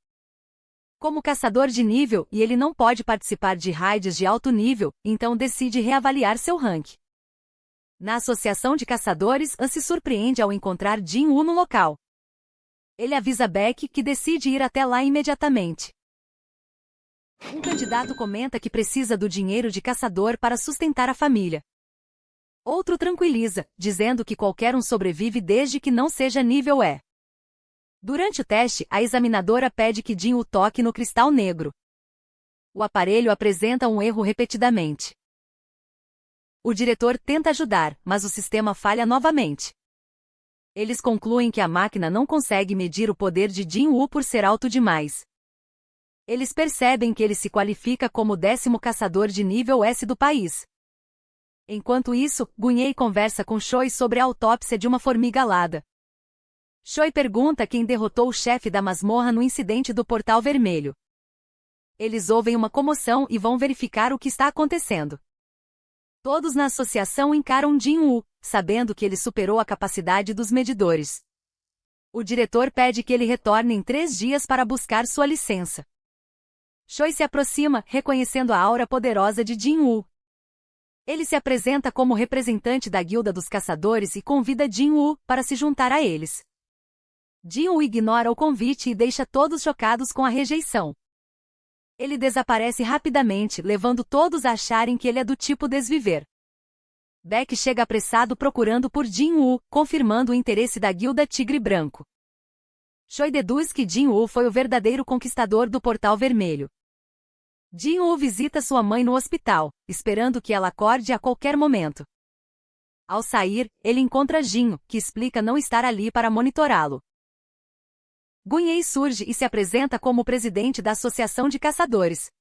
Como caçador de nível e ele não pode participar de raids de alto nível, então decide reavaliar seu rank. Na Associação de Caçadores, An se surpreende ao encontrar Jinwoo no local. Ele avisa Beck que decide ir até lá imediatamente. Um candidato comenta que precisa do dinheiro de caçador para sustentar a família. Outro tranquiliza, dizendo que qualquer um sobrevive desde que não seja nível E. Durante o teste, a examinadora pede que Jinwoo toque no cristal negro. O aparelho apresenta um erro repetidamente. O diretor tenta ajudar, mas o sistema falha novamente. Eles concluem que a máquina não consegue medir o poder de Jinwoo por ser alto demais. Eles percebem que ele se qualifica como o 10º caçador de nível S do país. Enquanto isso, Gunyei conversa com Choi sobre a autópsia de uma formiga alada. Choi pergunta quem derrotou o chefe da masmorra no incidente do Portal Vermelho. Eles ouvem uma comoção e vão verificar o que está acontecendo. Todos na associação encaram Jinwoo, sabendo que ele superou a capacidade dos medidores. O diretor pede que ele retorne em 3 dias para buscar sua licença. Choi se aproxima, reconhecendo a aura poderosa de Jinwoo. Ele se apresenta como representante da Guilda dos Caçadores e convida Jinwoo para se juntar a eles. Jinwoo ignora o convite e deixa todos chocados com a rejeição. Ele desaparece rapidamente, levando todos a acharem que ele é do tipo desviver. Beck chega apressado procurando por Jinwoo, confirmando o interesse da Guilda Tigre Branco. Choi deduz que Jinwoo foi o verdadeiro conquistador do Portal Vermelho. Jinwoo visita sua mãe no hospital, esperando que ela acorde a qualquer momento. Ao sair, ele encontra Jinwoo, que explica não estar ali para monitorá-lo. Gunyei surge e se apresenta como presidente da Associação de Caçadores.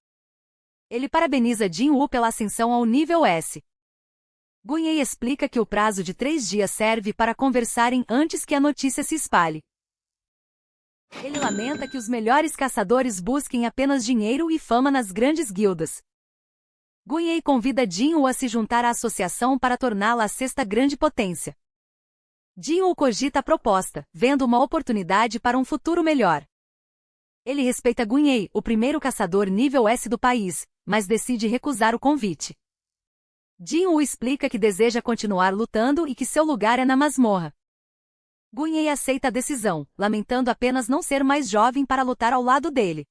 Ele parabeniza Jinwoo pela ascensão ao nível S. Gunyei explica que o prazo de 3 dias serve para conversarem antes que a notícia se espalhe. Ele lamenta que os melhores caçadores busquem apenas dinheiro e fama nas grandes guildas. Gunyei convida Jinwoo a se juntar à associação para torná-la a 6ª grande potência. Jinwoo cogita a proposta, vendo uma oportunidade para um futuro melhor. Ele respeita Gunyei, o primeiro caçador nível S do país, mas decide recusar o convite. Jinwoo explica que deseja continuar lutando e que seu lugar é na masmorra. Gunyei aceita a decisão, lamentando apenas não ser mais jovem para lutar ao lado dele.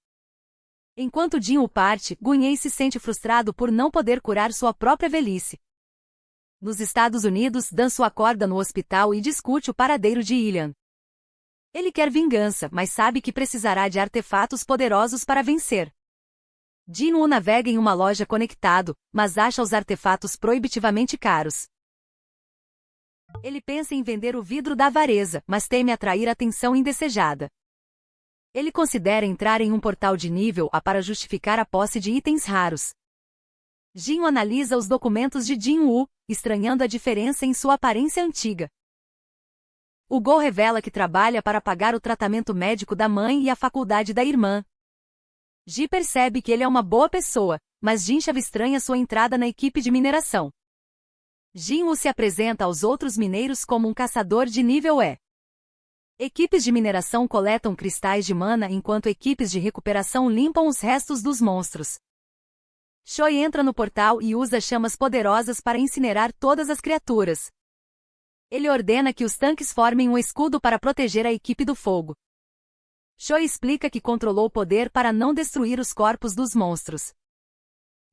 Enquanto Jinwoo parte, Gunyei se sente frustrado por não poder curar sua própria velhice. Nos Estados Unidos, Danço acorda no hospital e discute o paradeiro de Ilian. Ele quer vingança, mas sabe que precisará de artefatos poderosos para vencer. Jinwoo navega em uma loja conectado, mas acha os artefatos proibitivamente caros. Ele pensa em vender o vidro da avareza, mas teme atrair atenção indesejada. Ele considera entrar em um portal de nível A para justificar a posse de itens raros. Jinwoo analisa os documentos de Jinwoo, estranhando a diferença em sua aparência antiga. O Go revela que trabalha para pagar o tratamento médico da mãe e a faculdade da irmã. Ji percebe que ele é uma boa pessoa, mas Jinshav estranha sua entrada na equipe de mineração. Jinwoo se apresenta aos outros mineiros como um caçador de nível E. Equipes de mineração coletam cristais de mana enquanto equipes de recuperação limpam os restos dos monstros. Choi entra no portal e usa chamas poderosas para incinerar todas as criaturas. Ele ordena que os tanques formem um escudo para proteger a equipe do fogo. Choi explica que controlou o poder para não destruir os corpos dos monstros.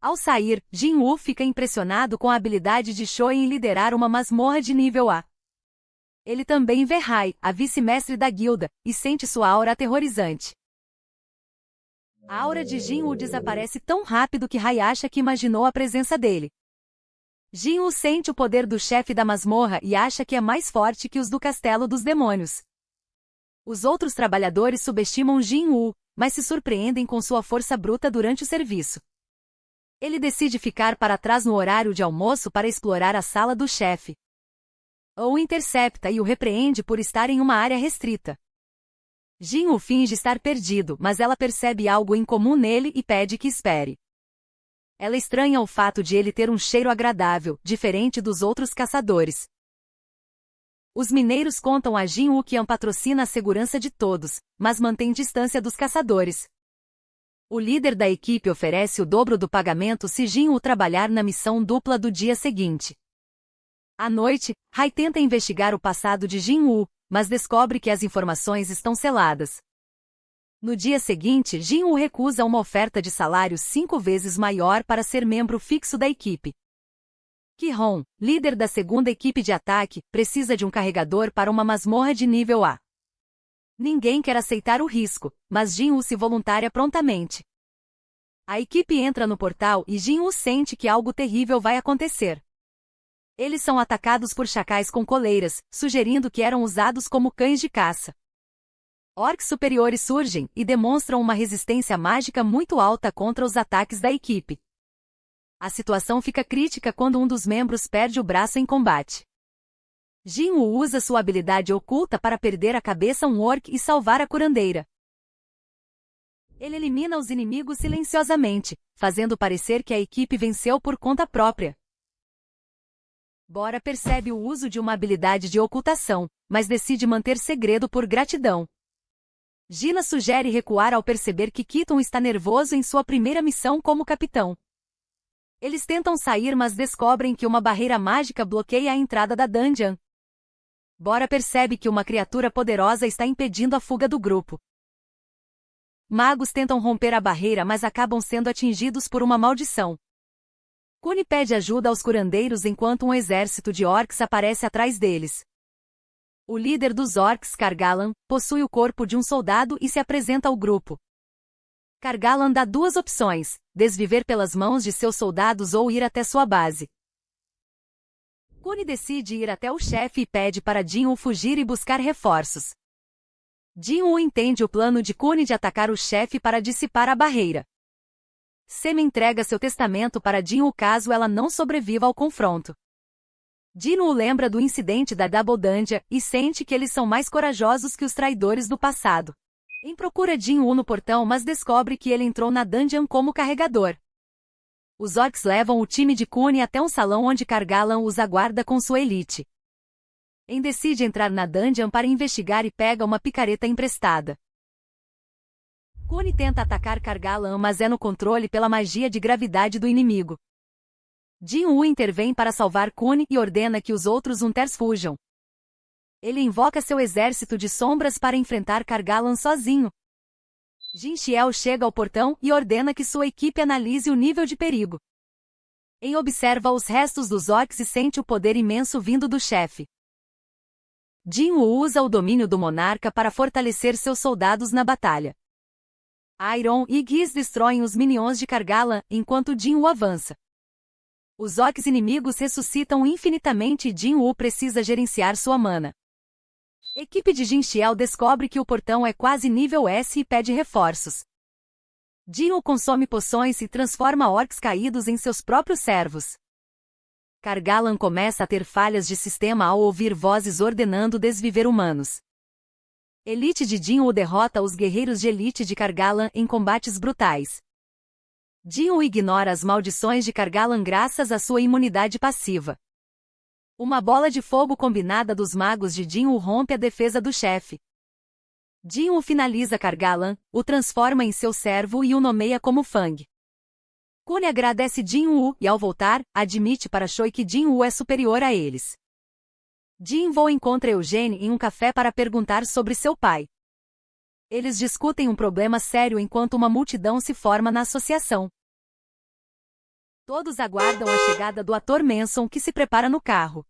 Ao sair, Jinwoo fica impressionado com a habilidade de Choi em liderar uma masmorra de nível A. Ele também vê Hai, a vice-mestre da guilda, e sente sua aura aterrorizante. A aura de Jinwoo desaparece tão rápido que Hai acha que imaginou a presença dele. Jinwoo sente o poder do chefe da masmorra e acha que é mais forte que os do Castelo dos Demônios. Os outros trabalhadores subestimam Jin-woo, mas se surpreendem com sua força bruta durante o serviço. Ele decide ficar para trás no horário de almoço para explorar a sala do chefe. O intercepta e o repreende por estar em uma área restrita. Jin-woo finge estar perdido, mas ela percebe algo incomum nele e pede que espere. Ela estranha o fato de ele ter um cheiro agradável, diferente dos outros caçadores. Os mineiros contam a Jin-woo que patrocina a segurança de todos, mas mantém distância dos caçadores. O líder da equipe oferece o dobro do pagamento se Jin-woo trabalhar na missão dupla do dia seguinte. À noite, Hai tenta investigar o passado de Jin-woo, mas descobre que as informações estão seladas. No dia seguinte, Jin-woo recusa uma oferta de salário 5 vezes maior para ser membro fixo da equipe. Ki-hon, líder da segunda equipe de ataque, precisa de um carregador para uma masmorra de nível A. Ninguém quer aceitar o risco, mas Jin-woo se voluntaria prontamente. A equipe entra no portal e Jin-woo sente que algo terrível vai acontecer. Eles são atacados por chacais com coleiras, sugerindo que eram usados como cães de caça. Orcs superiores surgem e demonstram uma resistência mágica muito alta contra os ataques da equipe. A situação fica crítica quando um dos membros perde o braço em combate. Jin-woo usa sua habilidade oculta para perder a cabeça a um orc e salvar a curandeira. Ele elimina os inimigos silenciosamente, fazendo parecer que a equipe venceu por conta própria. Bora percebe o uso de uma habilidade de ocultação, mas decide manter segredo por gratidão. Gina sugere recuar ao perceber que Keaton está nervoso em sua primeira missão como capitão. Eles tentam sair, mas descobrem que uma barreira mágica bloqueia a entrada da dungeon. Bora percebe que uma criatura poderosa está impedindo a fuga do grupo. Magos tentam romper a barreira, mas acabam sendo atingidos por uma maldição. Kuni pede ajuda aos curandeiros enquanto um exército de orcs aparece atrás deles. O líder dos orcs, Kargalan, possui o corpo de um soldado e se apresenta ao grupo. Kargalan dá 2 opções: desviver pelas mãos de seus soldados ou ir até sua base. Kuni decide ir até o chefe e pede para Jin-woo fugir e buscar reforços. Jin-woo entende o plano de Kuni de atacar o chefe para dissipar a barreira. Semi entrega seu testamento para Jin-woo caso ela não sobreviva ao confronto. Jin-woo lembra do incidente da Double Dungeon e sente que eles são mais corajosos que os traidores do passado. Procura Jin-woo no portão, mas descobre que ele entrou na dungeon como carregador. Os orcs levam o time de Kuni até um salão onde Kargalan os aguarda com sua elite. Decide entrar na dungeon para investigar e pega uma picareta emprestada. Kuni tenta atacar Kargalan, mas é no controle pela magia de gravidade do inimigo. Jin-woo intervém para salvar Kuni e ordena que os outros Hunters fujam. Ele invoca seu exército de sombras para enfrentar Kargalan sozinho. Jin Xiel chega ao portão e ordena que sua equipe analise o nível de perigo. Observa os restos dos orcs e sente o poder imenso vindo do chefe. Jin-woo usa o domínio do monarca para fortalecer seus soldados na batalha. Iron e Geese destroem os minions de Kargalan enquanto Jin-woo avança. Os orcs inimigos ressuscitam infinitamente e Jin-woo precisa gerenciar sua mana. Equipe de Jin Xiel descobre que o portão é quase nível S e pede reforços. Jin-woo consome poções e transforma orcs caídos em seus próprios servos. Kargalan começa a ter falhas de sistema ao ouvir vozes ordenando desviver humanos. Elite de Jin-woo derrota os guerreiros de elite de Kargalan em combates brutais. Jin-woo ignora as maldições de Kargalan graças à sua imunidade passiva. Uma bola de fogo combinada dos magos de Jin-woo rompe a defesa do chefe. Jin-woo finaliza Kargalan, o transforma em seu servo e o nomeia como Fang. Kuni agradece Jin-woo e, ao voltar, admite para Choi que Jin-woo é superior a eles. Jin-woo encontra Eugene em um café para perguntar sobre seu pai. Eles discutem um problema sério enquanto uma multidão se forma na associação. Todos aguardam a chegada do ator Manson, que se prepara no carro.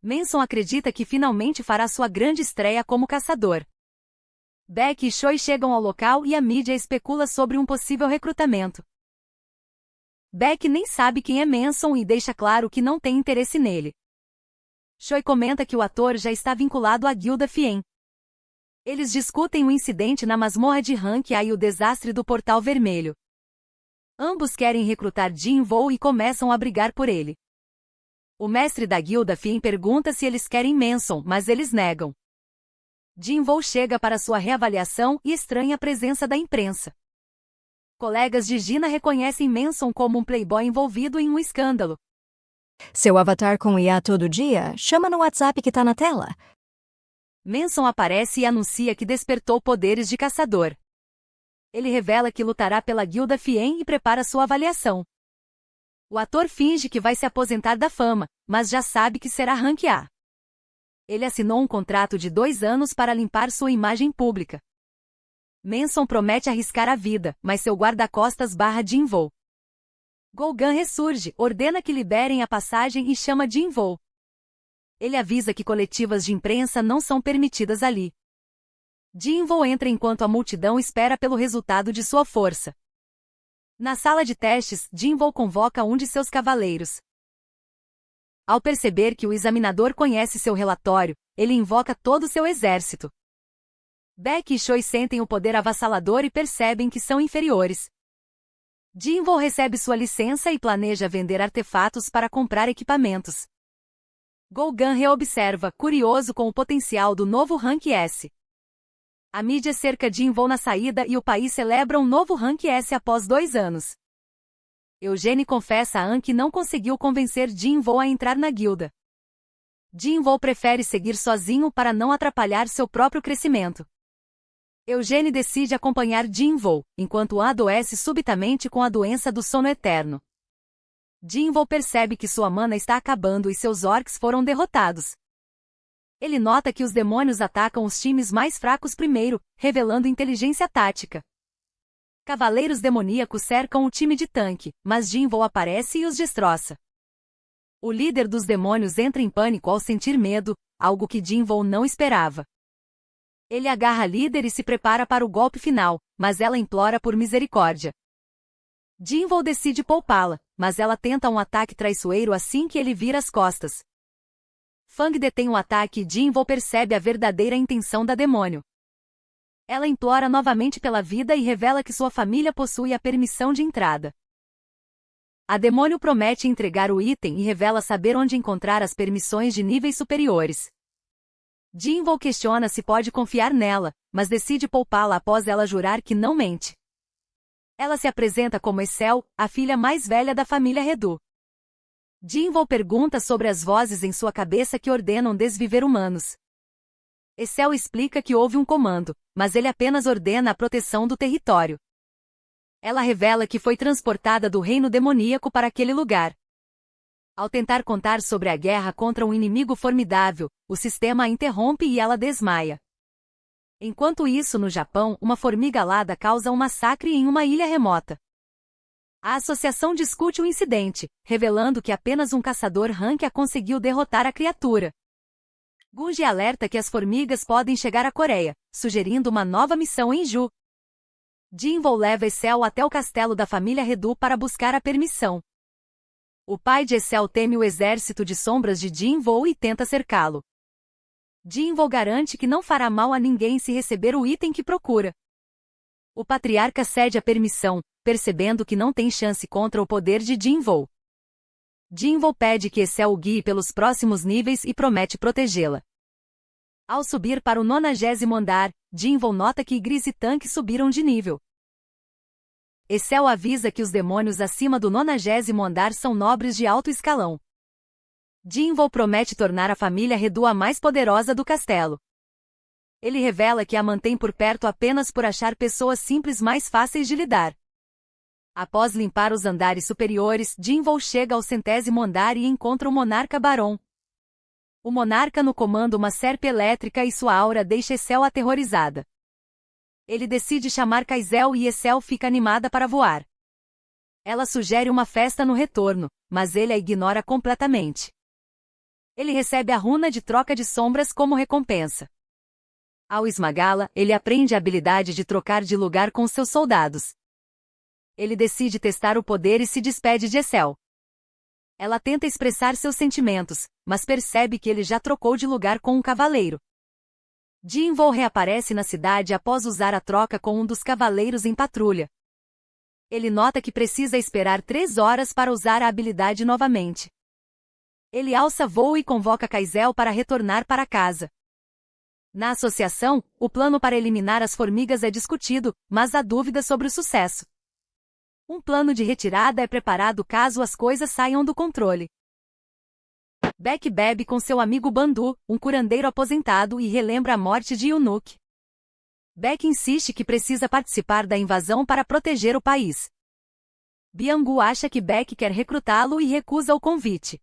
Manson acredita que finalmente fará sua grande estreia como caçador. Beck e Choi chegam ao local e a mídia especula sobre um possível recrutamento. Beck nem sabe quem é Manson e deixa claro que não tem interesse nele. Choi comenta que o ator já está vinculado à Guilda Fien. Eles discutem o incidente na masmorra de Rank A e o desastre do Portal Vermelho. Ambos querem recrutar Jinvoo e começam a brigar por ele. O mestre da guilda Fien pergunta se eles querem Manson, mas eles negam. Jinvoo chega para sua reavaliação e estranha a presença da imprensa. Colegas de Gina reconhecem Manson como um playboy envolvido em um escândalo. Seu avatar com IA todo dia? Chama no WhatsApp que tá na tela. Manson aparece e anuncia que despertou poderes de caçador. Ele revela que lutará pela guilda Fien e prepara sua avaliação. O ator finge que vai se aposentar da fama, mas já sabe que será Rank A. Ele assinou um contrato de 2 anos para limpar sua imagem pública. Manson promete arriscar a vida, mas seu guarda-costas barra Jinvoo. Golgan ressurge, ordena que liberem a passagem e chama Jinvoo. Ele avisa que coletivas de imprensa não são permitidas ali. Jinvoo entra enquanto a multidão espera pelo resultado de sua força. Na sala de testes, Jinvoo convoca um de seus cavaleiros. Ao perceber que o examinador conhece seu relatório, ele invoca todo seu exército. Beck e Choi sentem o poder avassalador e percebem que são inferiores. Jinvoo recebe sua licença e planeja vender artefatos para comprar equipamentos. Golgan reobserva, curioso com o potencial do novo Rank S. A mídia cerca Jinvoo na saída e o país celebra um novo Rank S após 2 anos. Eugene confessa a An que não conseguiu convencer Jinvoo a entrar na guilda. Jinvoo prefere seguir sozinho para não atrapalhar seu próprio crescimento. Eugene decide acompanhar Jinvoo, enquanto An adoece subitamente com a doença do sono eterno. Jinvoo percebe que sua mana está acabando e seus orcs foram derrotados. Ele nota que os demônios atacam os times mais fracos primeiro, revelando inteligência tática. Cavaleiros demoníacos cercam o time de tanque, mas Jinvoo aparece e os destroça. O líder dos demônios entra em pânico ao sentir medo, algo que Jinvoo não esperava. Ele agarra a líder e se prepara para o golpe final, mas ela implora por misericórdia. Jinvoo decide poupá-la, mas ela tenta um ataque traiçoeiro assim que ele vira as costas. Fang detém o ataque e Jinvoo percebe a verdadeira intenção da demônio. Ela implora novamente pela vida e revela que sua família possui a permissão de entrada. A demônio promete entregar o item e revela saber onde encontrar as permissões de níveis superiores. Jinvoo questiona se pode confiar nela, mas decide poupá-la após ela jurar que não mente. Ela se apresenta como Excel, a filha mais velha da família Redu. Jinvoo pergunta sobre as vozes em sua cabeça que ordenam desviver humanos. Excel explica que houve um comando, mas ele apenas ordena a proteção do território. Ela revela que foi transportada do reino demoníaco para aquele lugar. Ao tentar contar sobre a guerra contra um inimigo formidável, o sistema a interrompe e ela desmaia. Enquanto isso, no Japão, uma formiga alada causa um massacre em uma ilha remota. A associação discute o incidente, revelando que apenas um caçador Rank A conseguiu derrotar a criatura. Gunji alerta que as formigas podem chegar à Coreia, sugerindo uma nova missão em Ju. Jinvoo leva Excel até o castelo da família Redu para buscar a permissão. O pai de Excel teme o exército de sombras de Jinvoo e tenta cercá-lo. Jinvoo garante que não fará mal a ninguém se receber o item que procura. O patriarca cede a permissão, percebendo que não tem chance contra o poder de Jinvoo. Jinvoo pede que Excel o guie pelos próximos níveis e promete protegê-la. Ao subir para o 90º andar, Jinvoo nota que Igris e Tanque subiram de nível. Excel avisa que os demônios acima do 90º andar são nobres de alto escalão. Jinvoo promete tornar a família Redu a mais poderosa do castelo. Ele revela que a mantém por perto apenas por achar pessoas simples mais fáceis de lidar. Após limpar os andares superiores, Jinvoo chega ao 100º andar e encontra o monarca Barão. O monarca no comando uma serpe elétrica e sua aura deixa Excel aterrorizada. Ele decide chamar Kaisel e Excel fica animada para voar. Ela sugere uma festa no retorno, mas ele a ignora completamente. Ele recebe a runa de troca de sombras como recompensa. Ao esmagá-la, ele aprende a habilidade de trocar de lugar com seus soldados. Ele decide testar o poder e se despede de Excel. Ela tenta expressar seus sentimentos, mas percebe que ele já trocou de lugar com um cavaleiro. Jinwoo reaparece na cidade após usar a troca com um dos cavaleiros em patrulha. Ele nota que precisa esperar 3 horas para usar a habilidade novamente. Ele alça voo e convoca Kaizel para retornar para casa. Na associação, o plano para eliminar as formigas é discutido, mas há dúvidas sobre o sucesso. Um plano de retirada é preparado caso as coisas saiam do controle. Beck bebe com seu amigo Bandu, um curandeiro aposentado, e relembra a morte de Yunuk. Beck insiste que precisa participar da invasão para proteger o país. Byung-gu acha que Beck quer recrutá-lo e recusa o convite.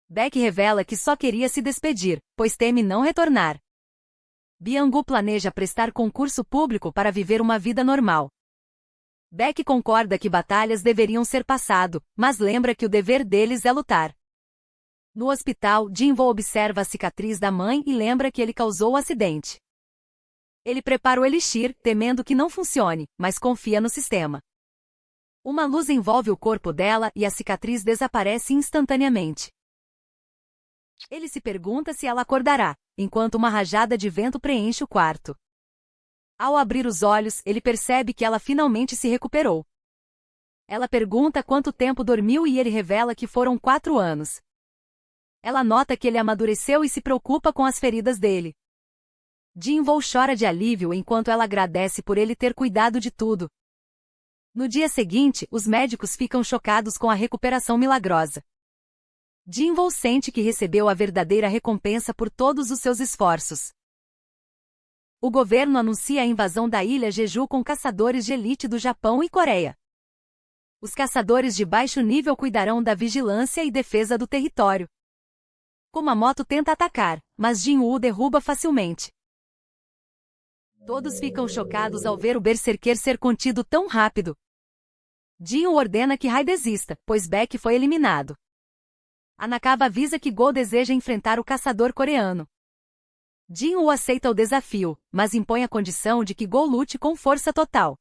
Beck revela que só queria se despedir, pois teme não retornar. Byung-gu planeja prestar concurso público para viver uma vida normal. Beck concorda que batalhas deveriam ser passado, mas lembra que o dever deles é lutar. No hospital, Jinwoo observa a cicatriz da mãe e lembra que ele causou o acidente. Ele prepara o elixir, temendo que não funcione, mas confia no sistema. Uma luz envolve o corpo dela e a cicatriz desaparece instantaneamente. Ele se pergunta se ela acordará, enquanto uma rajada de vento preenche o quarto. Ao abrir os olhos, ele percebe que ela finalmente se recuperou. Ela pergunta quanto tempo dormiu e ele revela que foram 4 anos. Ela nota que ele amadureceu e se preocupa com as feridas dele. Jinwoo chora de alívio enquanto ela agradece por ele ter cuidado de tudo. No dia seguinte, os médicos ficam chocados com a recuperação milagrosa. Jinwoo sente que recebeu a verdadeira recompensa por todos os seus esforços. O governo anuncia a invasão da ilha Jeju com caçadores de elite do Japão e Coreia. Os caçadores de baixo nível cuidarão da vigilância e defesa do território. Kumamoto tenta atacar, mas Jinwoo derruba facilmente. Todos ficam chocados ao ver o berserker ser contido tão rápido. Jinwoo ordena que Hai desista, pois Beck foi eliminado. Anakawa avisa que Go deseja enfrentar o caçador coreano. Jinwoo aceita o desafio, mas impõe a condição de que Go lute com força total.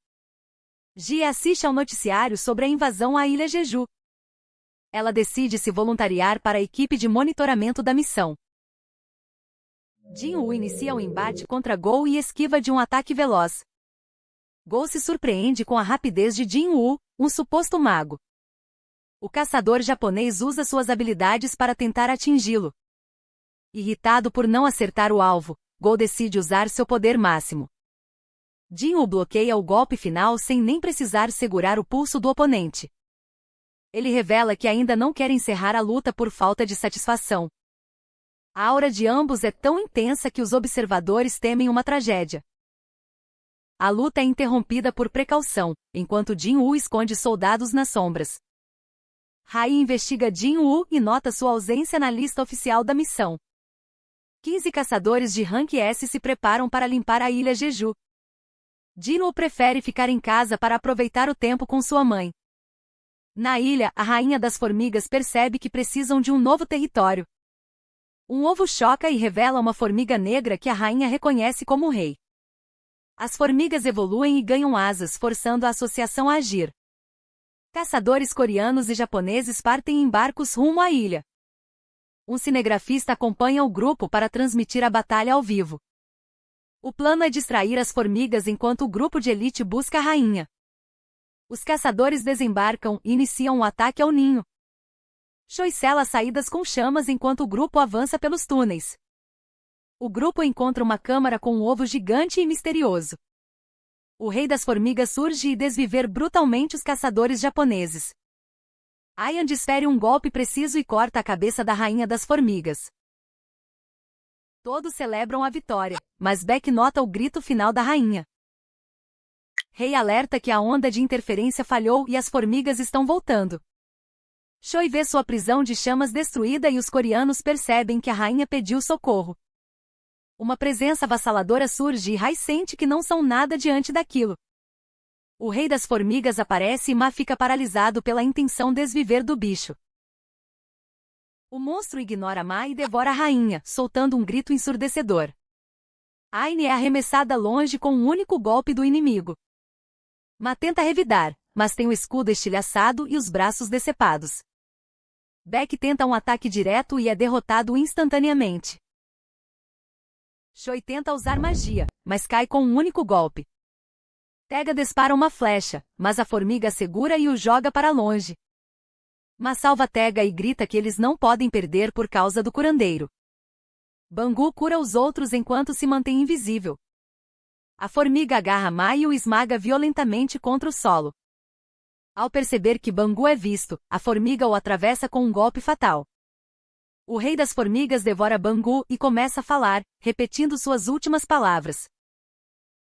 Ji assiste ao noticiário sobre a invasão à ilha Jeju. Ela decide se voluntariar para a equipe de monitoramento da missão. Jinwoo inicia o embate contra Go e esquiva de um ataque veloz. Go se surpreende com a rapidez de Jinwoo, um suposto mago. O caçador japonês usa suas habilidades para tentar atingi-lo. Irritado por não acertar o alvo, Go decide usar seu poder máximo. Jinwoo bloqueia o golpe final sem nem precisar segurar o pulso do oponente. Ele revela que ainda não quer encerrar a luta por falta de satisfação. A aura de ambos é tão intensa que os observadores temem uma tragédia. A luta é interrompida por precaução, enquanto Jinwoo esconde soldados nas sombras. Hai investiga Jinwoo e nota sua ausência na lista oficial da missão. 15 caçadores de rank S se preparam para limpar a ilha Jeju. Jinwoo prefere ficar em casa para aproveitar o tempo com sua mãe. Na ilha, a rainha das formigas percebe que precisam de um novo território. Um ovo choca e revela uma formiga negra que a rainha reconhece como rei. As formigas evoluem e ganham asas, forçando a associação a agir. Caçadores coreanos e japoneses partem em barcos rumo à ilha. Um cinegrafista acompanha o grupo para transmitir a batalha ao vivo. O plano é distrair as formigas enquanto o grupo de elite busca a rainha. Os caçadores desembarcam e iniciam um ataque ao ninho. Choi sela as saídas com chamas enquanto o grupo avança pelos túneis. O grupo encontra uma câmara com um ovo gigante e misterioso. O rei das formigas surge e desviver brutalmente os caçadores japoneses. Aian desfere um golpe preciso e corta a cabeça da rainha das formigas. Todos celebram a vitória, mas Beck nota o grito final da rainha. Rei alerta que a onda de interferência falhou e as formigas estão voltando. Choi vê sua prisão de chamas destruída e os coreanos percebem que a rainha pediu socorro. Uma presença avassaladora surge e Hai sente que não são nada diante daquilo. O rei das formigas aparece e Ma fica paralisado pela intenção desviver do bicho. O monstro ignora Ma e devora a rainha, soltando um grito ensurdecedor. Aine é arremessada longe com um único golpe do inimigo. Ma tenta revidar, mas tem o escudo estilhaçado e os braços decepados. Beck tenta um ataque direto e é derrotado instantaneamente. Choi tenta usar magia, mas cai com um único golpe. Tega dispara uma flecha, mas a formiga segura e o joga para longe. Ma salva Tega e grita que eles não podem perder por causa do curandeiro. Bangu cura os outros enquanto se mantém invisível. A formiga agarra Ma e o esmaga violentamente contra o solo. Ao perceber que Bangu é visto, a formiga o atravessa com um golpe fatal. O rei das formigas devora Bangu e começa a falar, repetindo suas últimas palavras.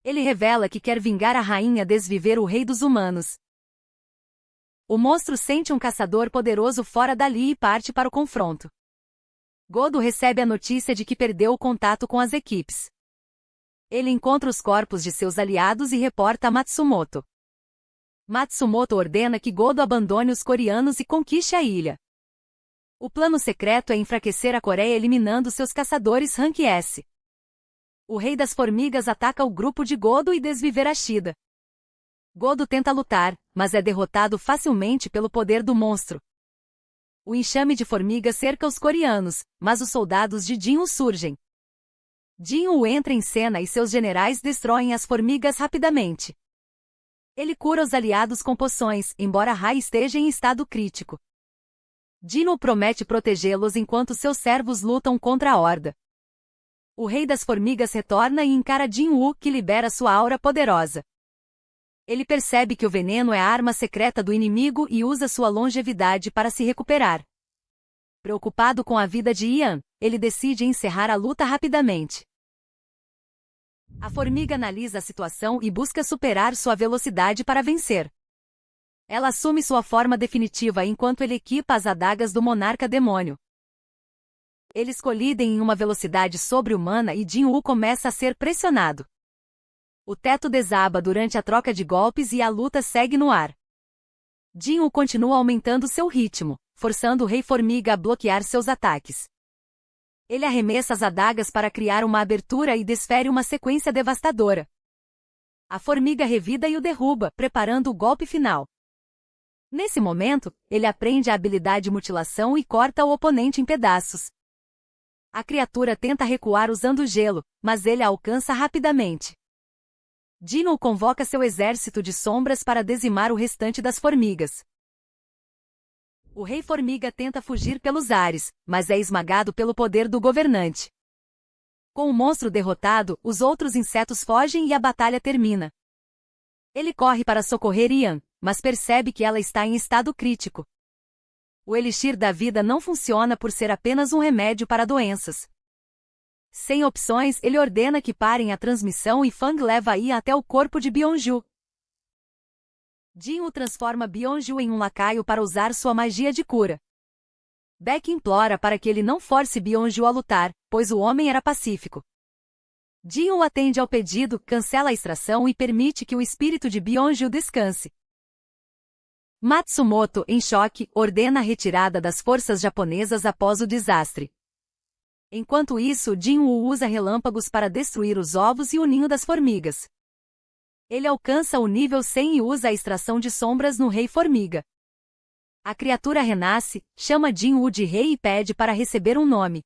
Ele revela que quer vingar a rainha desviver o rei dos humanos. O monstro sente um caçador poderoso fora dali e parte para o confronto. Godo recebe a notícia de que perdeu o contato com as equipes. Ele encontra os corpos de seus aliados e reporta a Matsumoto. Matsumoto ordena que Godo abandone os coreanos e conquiste a ilha. O plano secreto é enfraquecer a Coreia eliminando seus caçadores Rank S. O rei das formigas ataca o grupo de Godo e desviver Ashida. Godo tenta lutar, mas é derrotado facilmente pelo poder do monstro. O enxame de formigas cerca os coreanos, mas os soldados de Jin-woo surgem. Jin-woo entra em cena e seus generais destroem as formigas rapidamente. Ele cura os aliados com poções, embora Rai esteja em estado crítico. Jin-woo promete protegê-los enquanto seus servos lutam contra a horda. O rei das formigas retorna e encara Jin-woo, que libera sua aura poderosa. Ele percebe que o veneno é a arma secreta do inimigo e usa sua longevidade para se recuperar. Preocupado com a vida de Ian, ele decide encerrar a luta rapidamente. A formiga analisa a situação e busca superar sua velocidade para vencer. Ela assume sua forma definitiva enquanto ele equipa as adagas do monarca demônio. Eles colidem em uma velocidade sobre-humana e Jin-woo começa a ser pressionado. O teto desaba durante a troca de golpes e a luta segue no ar. Jin-woo continua aumentando seu ritmo, forçando o Rei Formiga a bloquear seus ataques. Ele arremessa as adagas para criar uma abertura e desfere uma sequência devastadora. A formiga revida e o derruba, preparando o golpe final. Nesse momento, ele aprende a habilidade mutilação e corta o oponente em pedaços. A criatura tenta recuar usando gelo, mas ele a alcança rapidamente. Jin-woo convoca seu exército de sombras para dizimar o restante das formigas. O Rei Formiga tenta fugir pelos ares, mas é esmagado pelo poder do governante. Com o monstro derrotado, os outros insetos fogem e a batalha termina. Ele corre para socorrer Ian, mas percebe que ela está em estado crítico. O elixir da vida não funciona por ser apenas um remédio para doenças. Sem opções, ele ordena que parem a transmissão e Fang leva Ian até o corpo de Byung-ju. Jin-woo transforma Byung-ju em um lacaio para usar sua magia de cura. Beck implora para que ele não force Byung-ju a lutar, pois o homem era pacífico. Jin-woo atende ao pedido, cancela a extração e permite que o espírito de Byung-ju descanse. Matsumoto, em choque, ordena a retirada das forças japonesas após o desastre. Enquanto isso, Jin-woo usa relâmpagos para destruir os ovos e o ninho das formigas. Ele alcança o nível 100 e usa a extração de sombras no Rei Formiga. A criatura renasce, chama Jin-woo de rei e pede para receber um nome.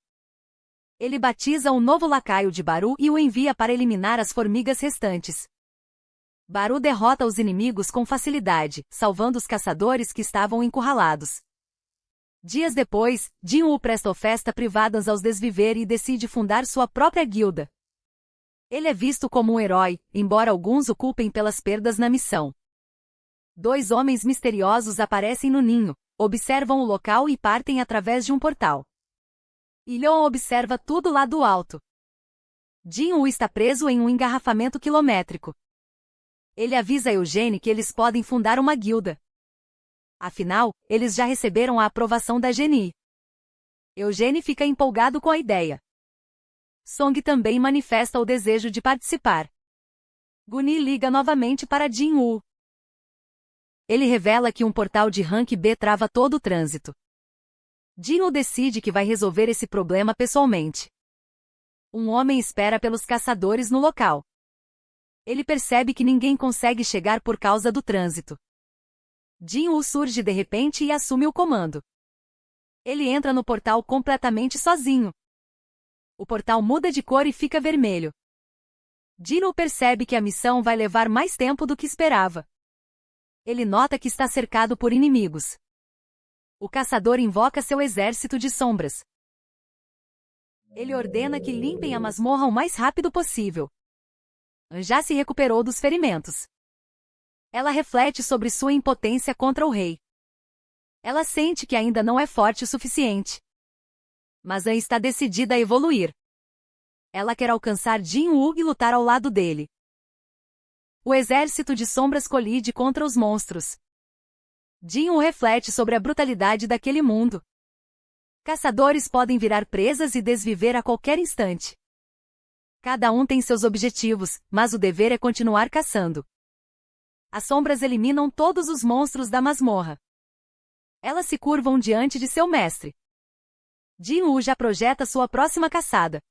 Ele batiza um novo lacaio de Baru e o envia para eliminar as formigas restantes. Baru derrota os inimigos com facilidade, salvando os caçadores que estavam encurralados. Dias depois, Jin-woo presta festa privadas aos desviver e decide fundar sua própria guilda. Ele é visto como um herói, embora alguns o culpem pelas perdas na missão. Dois homens misteriosos aparecem no ninho, observam o local e partem através de um portal. Ilyon observa tudo lá do alto. Jin-woo está preso em um engarrafamento quilométrico. Ele avisa Eugene que eles podem fundar uma guilda. Afinal, eles já receberam a aprovação da Genie. Eugene fica empolgado com a ideia. Song também manifesta o desejo de participar. Guni liga novamente para Jin-woo. Ele revela que um portal de rank B trava todo o trânsito. Jin-woo decide que vai resolver esse problema pessoalmente. Um homem espera pelos caçadores no local. Ele percebe que ninguém consegue chegar por causa do trânsito. Jin-woo surge de repente e assume o comando. Ele entra no portal completamente sozinho. O portal muda de cor e fica vermelho. Jin-woo percebe que a missão vai levar mais tempo do que esperava. Ele nota que está cercado por inimigos. O caçador invoca seu exército de sombras. Ele ordena que limpem a masmorra o mais rápido possível. An já se recuperou dos ferimentos. Ela reflete sobre sua impotência contra o rei. Ela sente que ainda não é forte o suficiente. Mas An está decidida a evoluir. Ela quer alcançar Jin-woo e lutar ao lado dele. O exército de sombras colide contra os monstros. Jin-woo reflete sobre a brutalidade daquele mundo. Caçadores podem virar presas e desviver a qualquer instante. Cada um tem seus objetivos, mas o dever é continuar caçando. As sombras eliminam todos os monstros da masmorra. Elas se curvam diante de seu mestre. Jin-woo já projeta sua próxima caçada.